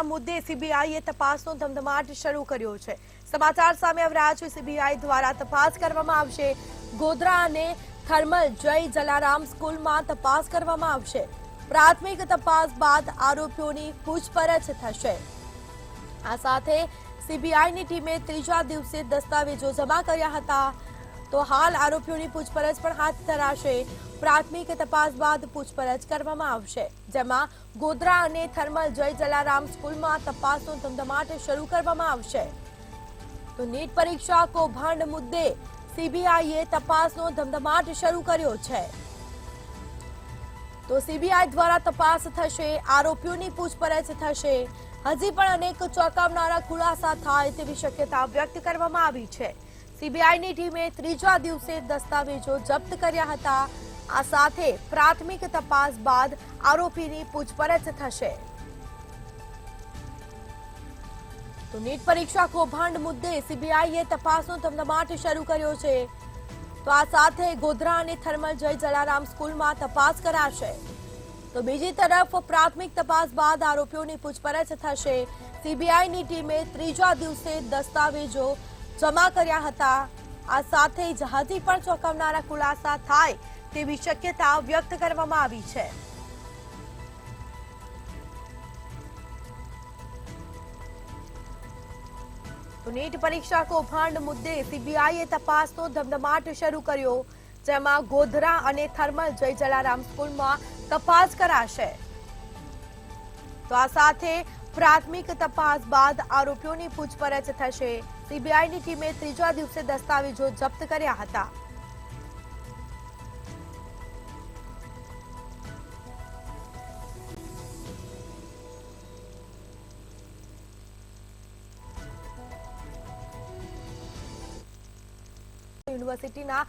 મુદ્દે સીબીઆઈએ તપાસનો ધમધમાટ શરૂ કર્યો છે। સમાચાર સામે આવી રહ્યા છે। સીબીઆઈ દ્વારા તપાસ કરવામાં આવશે। ગોધરા અને થર્મલ જય જલારામ સ્કૂલમાં તપાસ કરવામાં આવશે। પ્રાથમિક તપાસ બાદ આરોપીઓની પૂછપરછ થશે। આ સાથે સીબીઆઈની ટીમે ત્રીજા દિવસે દસ્તાવેજો જમા કર્યા હતા। તો હાલ આરોપીઓની પૂછપરછ પણ હાથ ધરાશે। પ્રાથમિક તપાસ બાદ પૂછપરછ કરવામાં આવશે, જેમાં ગોધરા અને થર્મલ જય જલારામ સ્કૂલમાં તપાસનો ધમધમાટ શરૂ કરવામાં આવશે। તો નીટ પરીક્ષા કૌભાંડ મુદ્દે સીબીઆઈએ તપાસનો ધમધમાટ શરૂ કર્યો છે। તો સીબીઆઈ દ્વારા તપાસ થશે, આરોપીઓની પૂછપરછ થશે। હજી પણ અનેક ચોંકાવનારા ખુલાસા થાય તેવી શક્યતા વ્યક્ત કરવામાં આવી છે। સીબીઆઈની ટીમે ત્રીજા દિવસે દસ્તાવેજો જપ્ત કર્યા હતા। આ સાથે પ્રાથમિક તપાસ બાદ આરોપીની પૂછપરછ થશે। તો નીટ પરીક્ષા કૌભાંડ મુદ્દે સીબીઆઈએ તપાસનો ધમધમાટ શરૂ કર્યો છે। તો આ સાથે ગોધરા અને થર્મલ જય જલારામ સ્કૂલમાં તપાસ કરાશે। તો બીજી તરફ પ્રાથમિક તપાસ બાદ આરોપીઓની પૂછપરછ થશે। સીબીઆઈની ટીમે ત્રીજા દિવસે દસ્તાવેજો જમા કર્યા હતા। આ સાથે જ હજી પણ ચોંકાવનારા ખુલાસા થાય તેવી શક્યતા વ્યક્ત કરવામાં આવી છે। તો નીટ પરીક્ષા કૌભાંડ મુદ્દે સીબીઆઈએ તપાસનો ધમધમાટ શરૂ કર્યો, જેમાં ગોધરા અને થર્મલ જય જલારામ સ્કૂલમાં તપાસ કરાશે। તો આ સાથે પ્રાથમિક તપાસ બાદ આરોપીઓની પૂછપરછ થશે। સીબીઆઈની ટીમે ત્રીજા દિવસે દસ્તાવેજો જપ્ત કર્યા હતા। યુનિવર્સિટીના